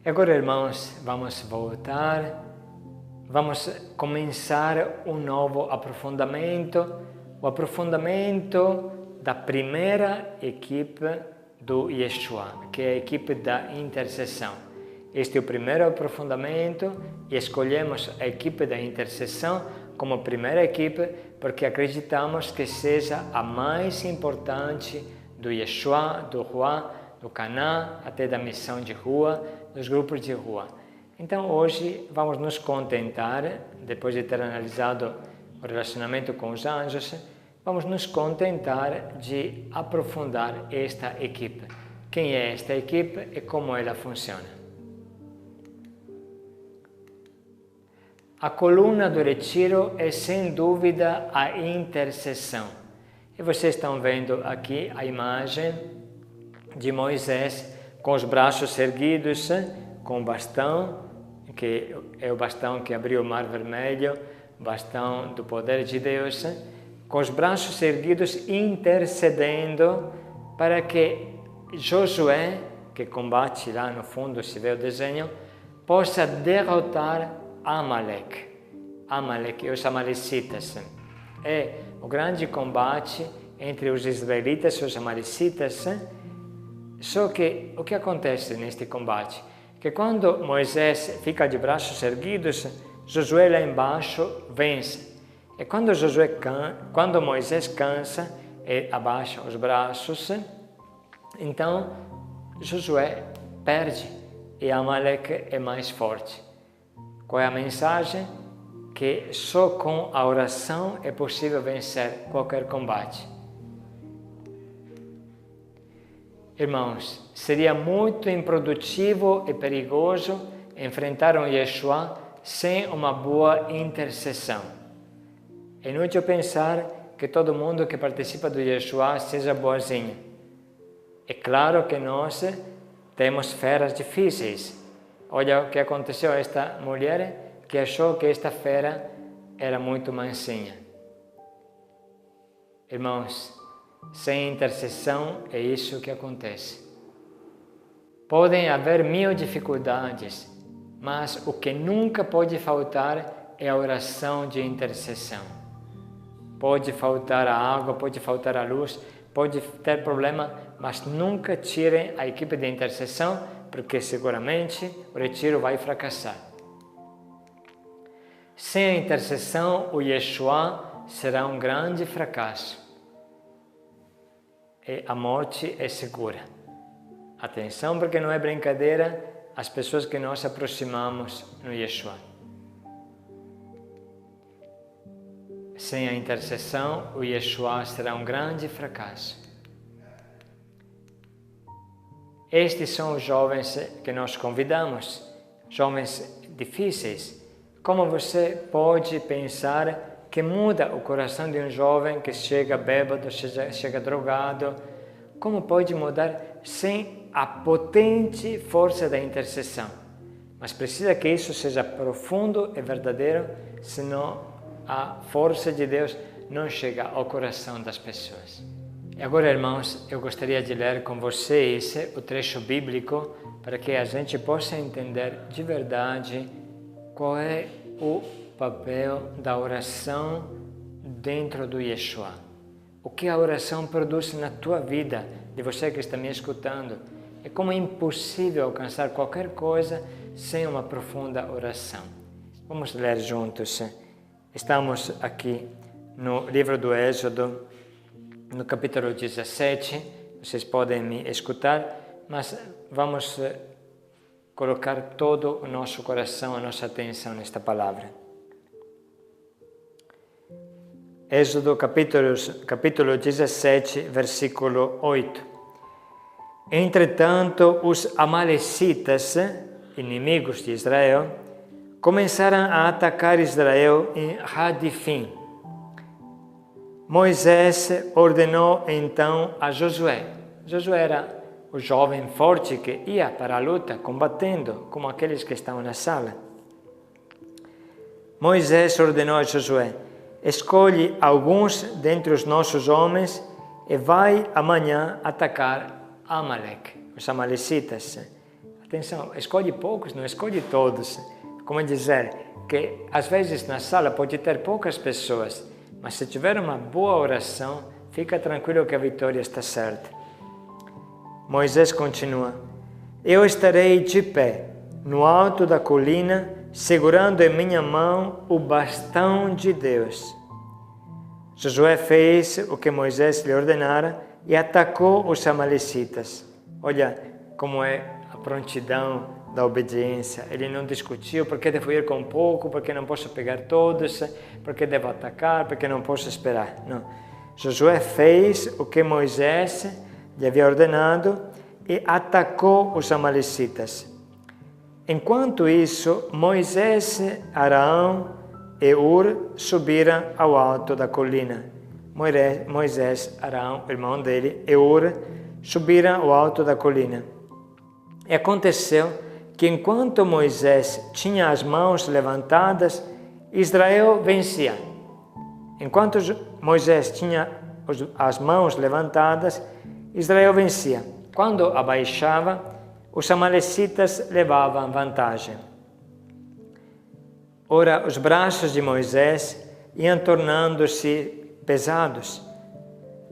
Agora, irmãos, vamos voltar, vamos começar um novo aprofundamento, o aprofundamento da primeira equipe do Yeshua, que é a equipe da intercessão. Este é o primeiro aprofundamento e escolhemos a equipe da intercessão como primeira equipe porque acreditamos que seja a mais importante do Yeshua, do Rua, do Caná, até da missão de rua, dos grupos de rua. Então hoje vamos nos contentar, depois de ter analisado o relacionamento com os anjos, vamos nos contentar de aprofundar esta equipe. Quem é esta equipe e como ela funciona? A coluna do retiro é sem dúvida a intercessão. E vocês estão vendo aqui a imagem de Moisés com os braços erguidos, com o bastão, que é o bastão que abriu o Mar Vermelho, bastão do poder de Deus, com os braços erguidos intercedendo para que Josué, que combate lá no fundo, se vê o desenho, possa derrotar Amalek e os amalecitas. É o grande combate entre os israelitas e os amalecitas. Só que o que acontece neste combate? Que quando Moisés fica de braços erguidos, Josué lá embaixo vence. E quando Moisés cansa e abaixa os braços, então Josué perde e Amalek é mais forte. Qual é a mensagem? Que só com a oração é possível vencer qualquer combate. Irmãos, seria muito improdutivo e perigoso enfrentar um Yeshua sem uma boa intercessão. É inútil pensar que todo mundo que participa do Yeshua seja boazinho. É claro que nós temos feras difíceis. Olha o que aconteceu a esta mulher que achou que esta fera era muito mansinha. Irmãos, sem intercessão é isso que acontece. Podem haver 1000 dificuldades, mas o que nunca pode faltar é a oração de intercessão. Pode faltar a água, pode faltar a luz, pode ter problema, mas nunca tirem a equipe de intercessão, porque seguramente o retiro vai fracassar. Sem a intercessão, o Yeshua será um grande fracasso. E a morte é segura. Atenção, porque não é brincadeira as pessoas que nós aproximamos no Yeshua. Sem a intercessão, o Yeshua será um grande fracasso. Estes são os jovens que nós convidamos, jovens difíceis. Como você pode pensar que muda o coração de um jovem que chega bêbado, chega drogado? Como pode mudar sem a potente força da intercessão? Mas precisa que isso seja profundo e verdadeiro, senão a força de Deus não chega ao coração das pessoas. E agora, irmãos, eu gostaria de ler com vocês o trecho bíblico para que a gente possa entender de verdade qual é o papel da oração dentro do Yeshua. O que a oração produz na tua vida, de você que está me escutando. É como é impossível alcançar qualquer coisa sem uma profunda oração. Vamos ler juntos. Estamos aqui no livro do Êxodo, no capítulo 17, vocês podem me escutar, mas vamos colocar todo o nosso coração, a nossa atenção nesta palavra. Êxodo capítulo 17, versículo 8. Entretanto, os amalecitas, inimigos de Israel, começaram a atacar Israel em Hadifim. Moisés ordenou então a Josué. Josué era o jovem forte que ia para a luta, combatendo, como aqueles que estão na sala. Moisés ordenou a Josué: escolhe alguns dentre os nossos homens e vai amanhã atacar Amalek, os amalecitas. Atenção, escolhe poucos, não escolhe todos. Como dizer que às vezes na sala pode ter poucas pessoas, mas se tiver uma boa oração, fica tranquilo que a vitória está certa. Moisés continua: eu estarei de pé no alto da colina, segurando em minha mão o bastão de Deus. Josué fez o que Moisés lhe ordenara e atacou os amalecitas. Olha como é a prontidão da obediência. Ele não discutiu porque devo ir com pouco, porque não posso pegar todos, porque devo atacar, porque não posso esperar. Não. Josué fez o que Moisés lhe havia ordenado e atacou os amalecitas. Enquanto isso, Moisés, Arão e Hur subiram ao alto da colina. Moisés, Arão, irmão dele, e Hur subiram ao alto da colina. E aconteceu que enquanto Moisés tinha as mãos levantadas, Israel vencia. Enquanto Moisés tinha as mãos levantadas, Israel vencia. Quando abaixava, os amalecitas levavam vantagem. Ora, os braços de Moisés iam tornando-se pesados.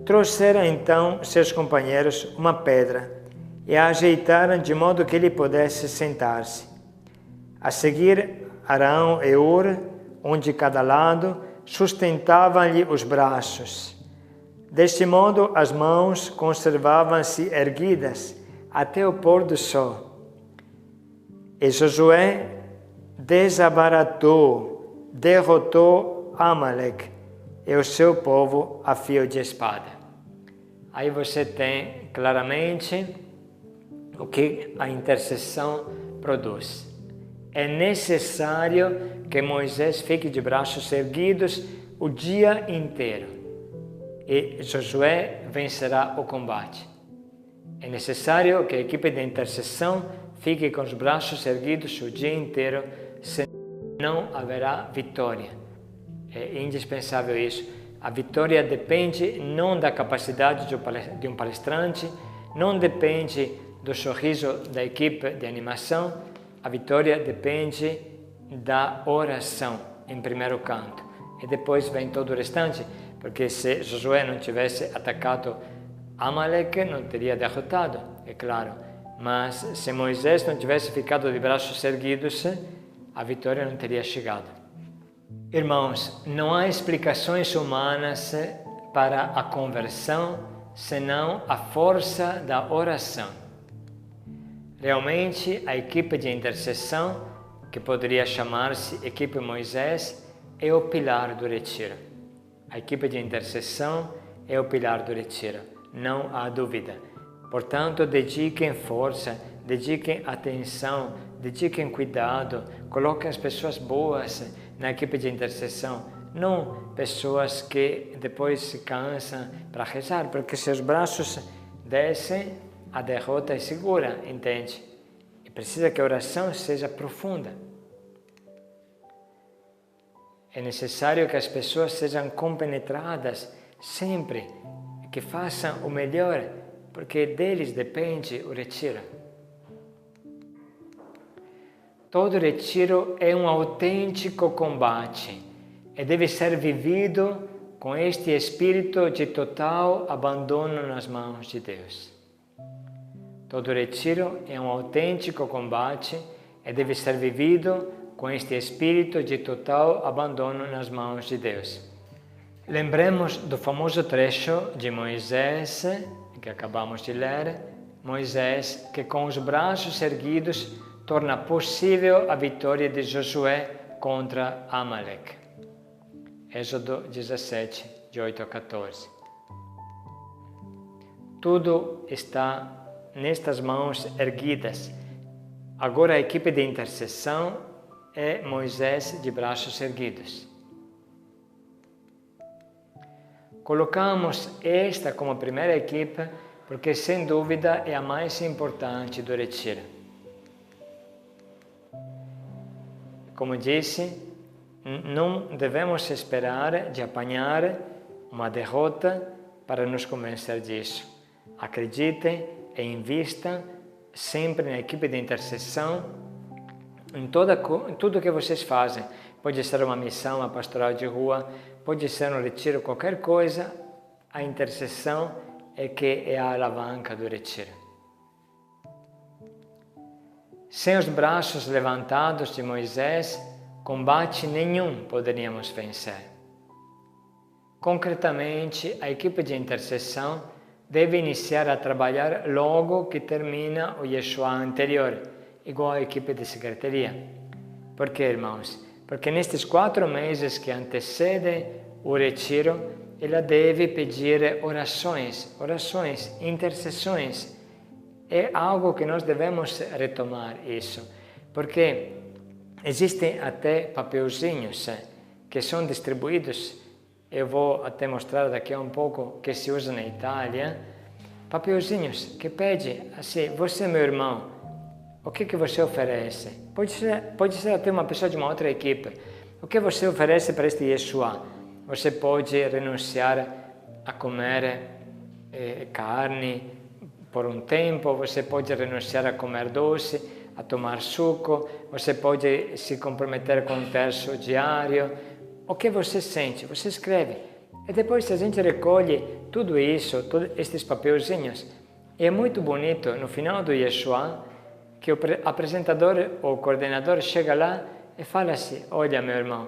Trouxeram então seus companheiros uma pedra e a ajeitaram de modo que ele pudesse sentar-se. A seguir, Arão e Hur, um de cada lado, sustentavam-lhe os braços. Deste modo, as mãos conservavam-se erguidas até o pôr do sol. E Josué desabaratou, derrotou Amaleque e o seu povo a fio de espada. Aí você tem claramente o que a intercessão produz. É necessário que Moisés fique de braços erguidos o dia inteiro e Josué vencerá o combate. É necessário que a equipe de intercessão fique com os braços erguidos o dia inteiro, senão haverá vitória. É indispensável isso. A vitória depende não da capacidade de um palestrante, não depende do sorriso da equipe de animação, a vitória depende da oração, em primeiro canto. E depois vem todo o restante, porque se Josué não tivesse atacado Amaleque, não teria derrotado, é claro. Mas se Moisés não tivesse ficado de braços erguidos, a vitória não teria chegado. Irmãos, não há explicações humanas para a conversão, senão a força da oração. Realmente, a equipe de intercessão, que poderia chamar-se Equipe Moisés, é o pilar do retiro. A equipe de intercessão é o pilar do retiro, não há dúvida. Portanto, dediquem força, dediquem atenção, dediquem cuidado, coloquem as pessoas boas na equipe de intercessão, não pessoas que depois se cansam para rezar, porque se os braços descem, a derrota é segura, entende? E precisa que a oração seja profunda. É necessário que as pessoas sejam compenetradas sempre, que façam o melhor, porque deles depende o retiro. Todo retiro é um autêntico combate e deve ser vivido com este espírito de total abandono nas mãos de Deus. Todo retiro é um autêntico combate e deve ser vivido com este espírito de total abandono nas mãos de Deus. Lembremos do famoso trecho de Moisés, que acabamos de ler, Moisés que com os braços erguidos torna possível a vitória de Josué contra Amaleque. Êxodo 17, de 8 a 14. Tudo está nestas mãos erguidas. Agora a equipe de intercessão é Moisés de braços erguidos. Colocamos esta como primeira equipe porque, sem dúvida, é a mais importante do retiro. Como disse, não devemos esperar de apanhar uma derrota para nos convencer disso. Acreditem e invistam sempre na equipe de intercessão, em tudo que vocês fazem. Pode ser uma missão, uma pastoral de rua, pode ser um retiro, qualquer coisa, a intercessão é que é a alavanca do retiro. Sem os braços levantados de Moisés, combate nenhum poderíamos vencer. Concretamente, a equipe de intercessão deve iniciar a trabalhar logo que termina o Yeshua anterior, igual à equipe de secretaria. Por quê, irmãos? Porque nestes 4 meses que antecedem o retiro, ela deve pedir orações, intercessões. É algo que nós devemos retomar isso, porque existem até papelzinhos que são distribuídos. Eu vou até mostrar daqui a um pouco que se usa na Itália. Papelzinhos que pede assim: você, meu irmão, o que você oferece? Pode ser até uma pessoa de uma outra equipe. O que você oferece para este Yeshua? Você pode renunciar a comer carne por um tempo, você pode renunciar a comer doce, a tomar suco, você pode se comprometer com um terço diário. O que você sente? Você escreve. E depois a gente recolhe tudo isso, todos estes papelzinhos. E é muito bonito, no final do Yeshua, que o apresentador ou coordenador chega lá e fala assim: olha, meu irmão,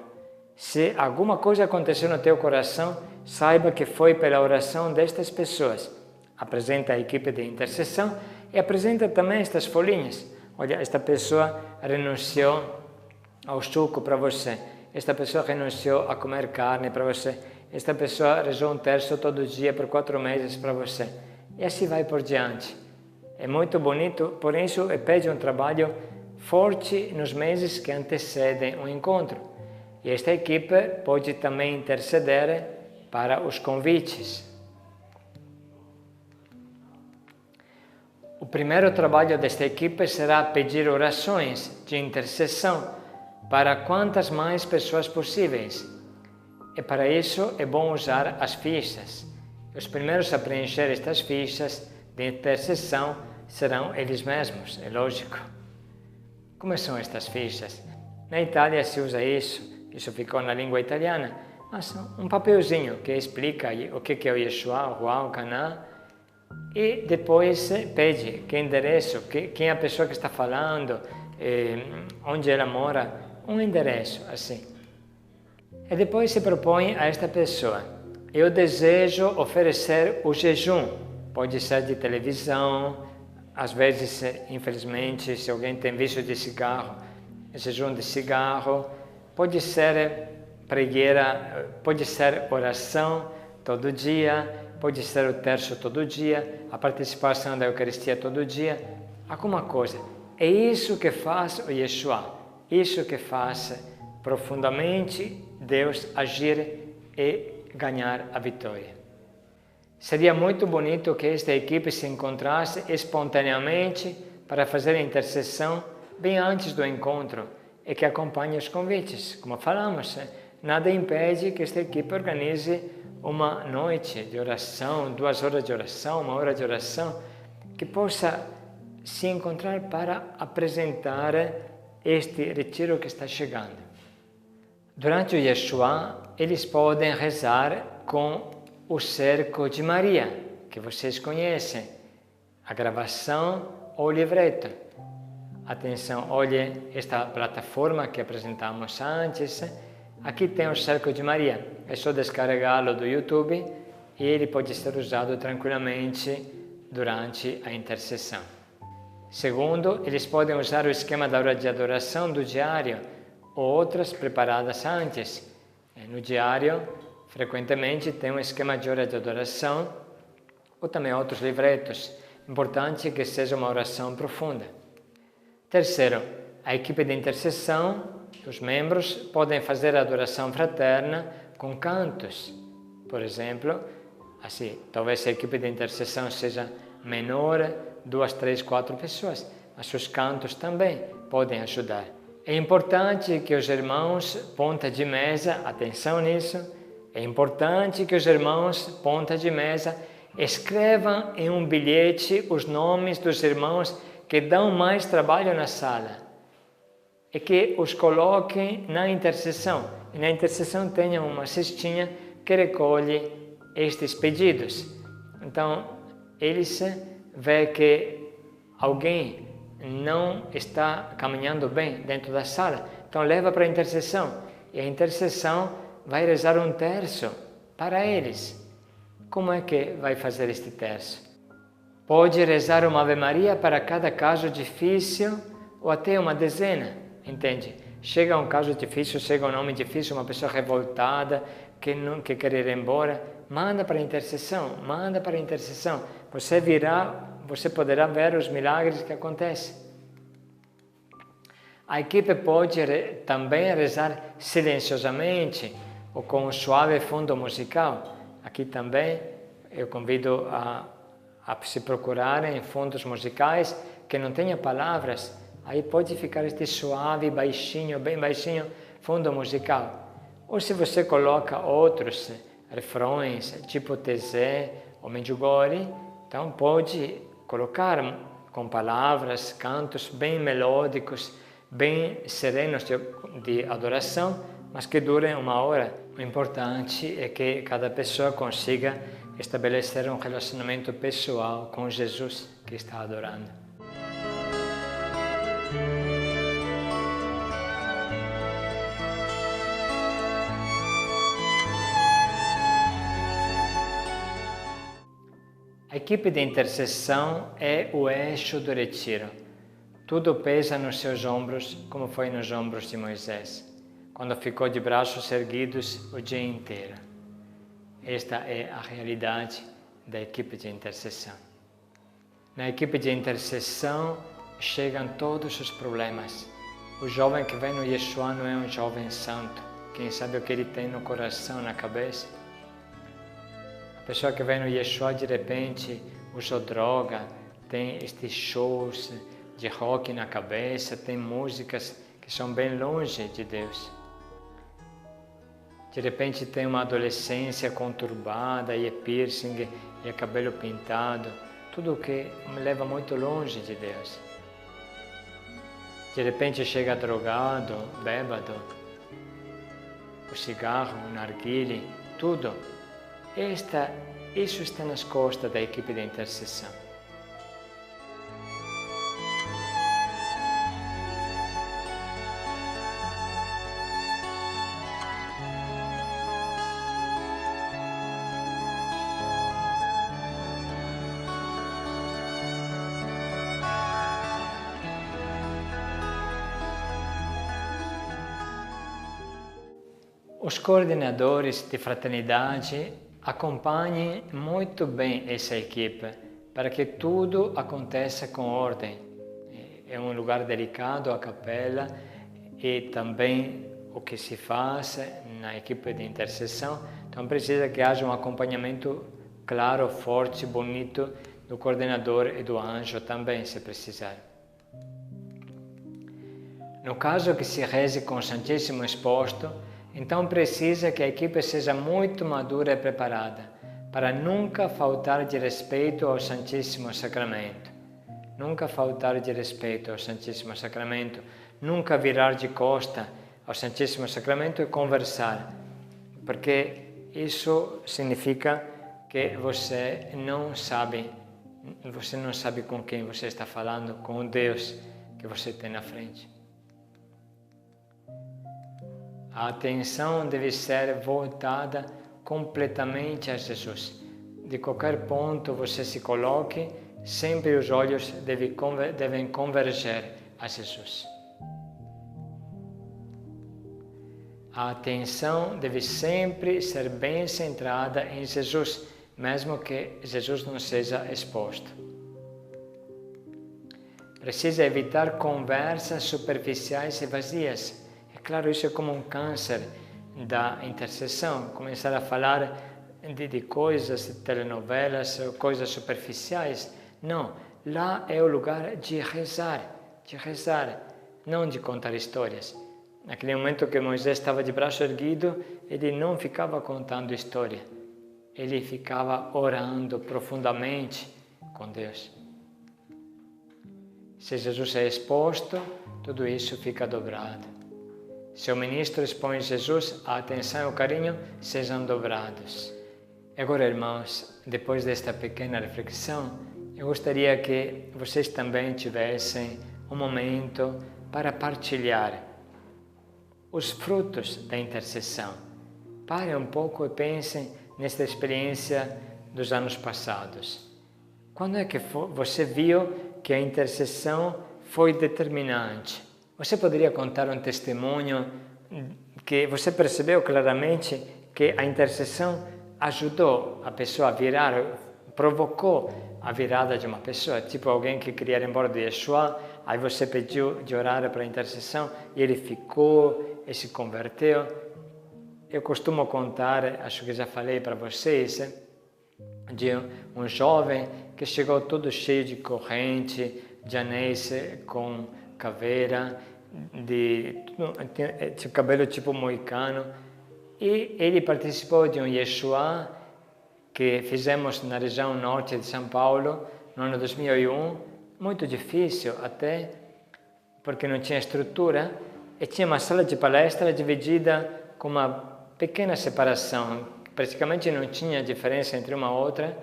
se alguma coisa aconteceu no teu coração, saiba que foi pela oração destas pessoas. Apresenta a equipe de intercessão e apresenta também estas folhinhas. Olha, esta pessoa renunciou ao suco para você. Esta pessoa renunciou a comer carne para você. Esta pessoa rezou um terço todo dia por 4 meses para você. E assim vai por diante. É muito bonito, por isso pede um trabalho forte nos meses que antecedem o encontro. E esta equipe pode também interceder para os convites. O primeiro trabalho desta equipe será pedir orações de intercessão para quantas mais pessoas possíveis. E para isso é bom usar as fichas. Os primeiros a preencher estas fichas de intercessão serão eles mesmos, é lógico. Como são estas fichas? Na Itália se usa isso ficou na língua italiana, mas um papelzinho que explica o que é o Yeshua, o Ruah, o Canaã, e depois pede que endereço, quem é a pessoa que está falando, onde ela mora, um endereço, assim. E depois se propõe a esta pessoa: eu desejo oferecer o jejum, pode ser de televisão, às vezes, infelizmente, se alguém tem vício de cigarro, jejum de cigarro, pode ser pregueira, pode ser oração todo dia, pode ser o terço todo dia, a participação da Eucaristia todo dia, alguma coisa. É isso que faz o Yeshua, isso que faz profundamente Deus agir e ganhar a vitória. Seria muito bonito que esta equipe se encontrasse espontaneamente para fazer a intercessão bem antes do encontro e que acompanhe os convites. Como falamos, nada impede que esta equipe organize uma noite de oração, 2 horas de oração, 1 hora de oração, que possa se encontrar para apresentar este retiro que está chegando. Durante o Yeshua, eles podem rezar com o cerco de Maria, que vocês conhecem, a gravação ou livreto. Atenção, olhe esta plataforma que apresentamos antes. Aqui tem o cerco de Maria, é só descarregá-lo do YouTube e ele pode ser usado tranquilamente durante a intercessão. Segundo, eles podem usar o esquema da hora de adoração do diário ou outras preparadas antes. No diário, frequentemente tem um esquema de hora de adoração ou também outros livretos. Importante que seja uma oração profunda. Terceiro, a equipe de intercessão, os membros, podem fazer a adoração fraterna com cantos. Por exemplo, assim, talvez a equipe de intercessão seja menor, 2, 3, 4 pessoas, mas os cantos também podem ajudar. É importante que os irmãos ponta de mesa, atenção nisso, é importante que os irmãos ponta de mesa escrevam em um bilhete os nomes dos irmãos que dão mais trabalho na sala e que os coloquem na intercessão. E na intercessão tenha uma cestinha que recolhe estes pedidos. Então, eles veem que alguém não está caminhando bem dentro da sala, então leva para a intercessão. E a intercessão vai rezar um terço para eles. Como é que vai fazer este terço? Pode rezar uma Ave Maria para cada caso difícil ou até uma dezena, entende? Chega um caso difícil, chega um homem difícil, uma pessoa revoltada, que quer ir embora, manda para a intercessão, manda para a intercessão. Você poderá ver os milagres que acontecem. A equipe pode também rezar silenciosamente ou com um suave fundo musical. Aqui também eu convido a se procurarem fundos musicais que não tenham palavras. Aí pode ficar este suave, baixinho, bem baixinho, fundo musical. Ou se você coloca outros refrões, tipo Tezé ou Medjugorje, então pode colocar com palavras, cantos bem melódicos, bem serenos de adoração, mas que durem 1 hora. O importante é que cada pessoa consiga estabelecer um relacionamento pessoal com Jesus que está adorando. A equipe de intercessão é o eixo do retiro. Tudo pesa nos seus ombros, como foi nos ombros de Moisés, quando ficou de braços erguidos o dia inteiro. Esta é a realidade da equipe de intercessão. Na equipe de intercessão chegam todos os problemas. O jovem que vem no Yeshua não é um jovem santo. Quem sabe o que ele tem no coração, na cabeça? A pessoa que vem no Yeshua de repente usou droga, tem estes shows de rock na cabeça, tem músicas que são bem longe de Deus. De repente tem uma adolescência conturbada, e é piercing, e é cabelo pintado, tudo que me leva muito longe de Deus. De repente chega drogado, bêbado, o cigarro, o narguile, tudo. Isso está nas costas da equipe de intercessão. Os coordenadores de fraternidade acompanhem muito bem essa equipe para que tudo aconteça com ordem. É um lugar delicado a capela e também o que se faz na equipe de intercessão, então precisa que haja um acompanhamento claro, forte, bonito do coordenador e do anjo também, se precisar. No caso que se reze com o Santíssimo exposto, então precisa que a equipe seja muito madura e preparada, para nunca faltar de respeito ao Santíssimo Sacramento. Nunca faltar de respeito ao Santíssimo Sacramento, nunca virar de costa ao Santíssimo Sacramento e conversar, porque isso significa que você não sabe com quem você está falando, com o Deus que você tem na frente. A atenção deve ser voltada completamente a Jesus. De qualquer ponto você se coloque, sempre os olhos devem converger a Jesus. A atenção deve sempre ser bem centrada em Jesus, mesmo que Jesus não seja exposto. Precisa evitar conversas superficiais e vazias. Claro, isso é como um câncer da intercessão, começar a falar de coisas, de telenovelas, coisas superficiais. Não, lá é o lugar de rezar, não de contar histórias. Naquele momento que Moisés estava de braço erguido, ele não ficava contando história, ele ficava orando profundamente com Deus. Se Jesus é exposto, tudo isso fica dobrado. Se o ministro expõe Jesus, a atenção e o carinho sejam dobrados. Agora, irmãos, depois desta pequena reflexão, eu gostaria que vocês também tivessem um momento para partilhar os frutos da intercessão. Parem um pouco e pensem nesta experiência dos anos passados. Quando é que você viu que a intercessão foi determinante? Você poderia contar um testemunho que você percebeu claramente que a intercessão ajudou a pessoa a virar, provocou a virada de uma pessoa, tipo alguém que queria ir embora de Yeshua, aí você pediu de orar para a intercessão e ele ficou e se converteu. Eu costumo contar, acho que já falei para vocês, de um jovem que chegou todo cheio de corrente, de anéis com caveira, tinha cabelo tipo moicano, e ele participou de um Yeshua que fizemos na região norte de São Paulo no ano 2001, muito difícil até, porque não tinha estrutura, e tinha uma sala de palestra dividida com uma pequena separação, praticamente não tinha diferença entre uma e outra,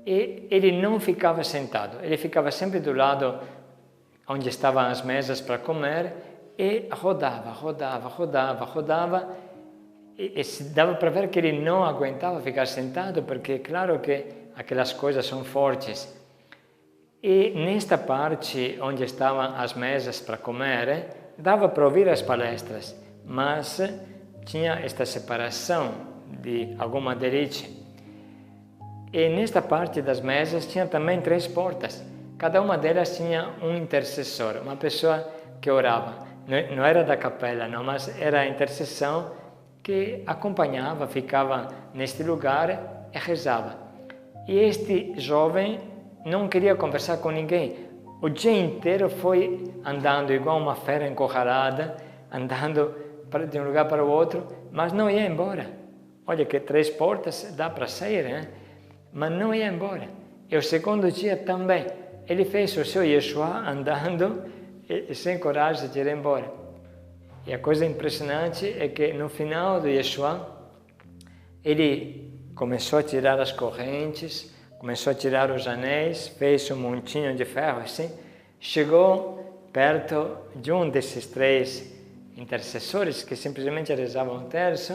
e ele não ficava sentado, ele ficava sempre do lado onde estavam as mesas para comer e rodava, e se dava para ver que ele não aguentava ficar sentado, porque é claro que aquelas coisas são fortes. E nesta parte onde estavam as mesas para comer, dava para ouvir as palestras, mas tinha esta separação de alguma derite. E nesta parte das mesas tinha também 3 portas. Cada uma delas tinha um intercessor, uma pessoa que orava. Não era da capela, não, mas era a intercessão que acompanhava, ficava neste lugar e rezava. E este jovem não queria conversar com ninguém. O dia inteiro foi andando igual uma fera encurralada, andando de um lugar para o outro, mas não ia embora. Olha que 3 portas dá para sair, né? Mas não ia embora. E o segundo dia também. Ele fez o seu Yeshua andando e sem coragem de ir embora. E a coisa impressionante é que no final do Yeshua, ele começou a tirar as correntes, começou a tirar os anéis, fez um montinho de ferro assim, chegou perto de um desses 3 intercessores que simplesmente rezavam um terço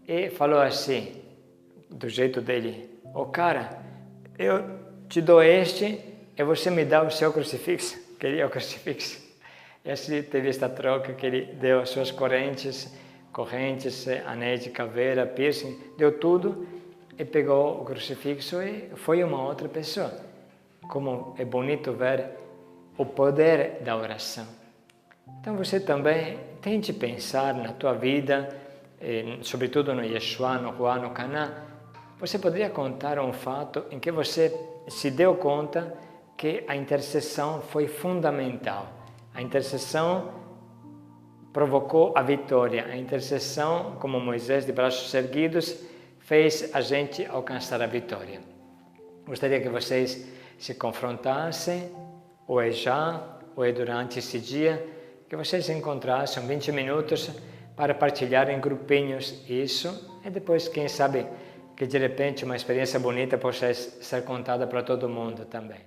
e falou assim, do jeito dele: "Ô cara, eu te dou este e você me dá o seu crucifixo." Queria o crucifixo. E assim teve esta troca que ele deu as suas correntes, anéis de caveira, piercing, deu tudo e pegou o crucifixo e foi uma outra pessoa. Como é bonito ver o poder da oração. Então você também tente pensar na tua vida, sobretudo no Yeshua, no Ruá, no Caná. Você poderia contar um fato em que você se deu conta que a intercessão foi fundamental. A intercessão provocou a vitória. A intercessão, como Moisés de braços erguidos, fez a gente alcançar a vitória. Gostaria que vocês se confrontassem, ou é já, ou é durante esse dia, que vocês encontrassem 20 minutos para partilhar em grupinhos isso, e depois, quem sabe, que de repente uma experiência bonita possa ser contada para todo mundo também.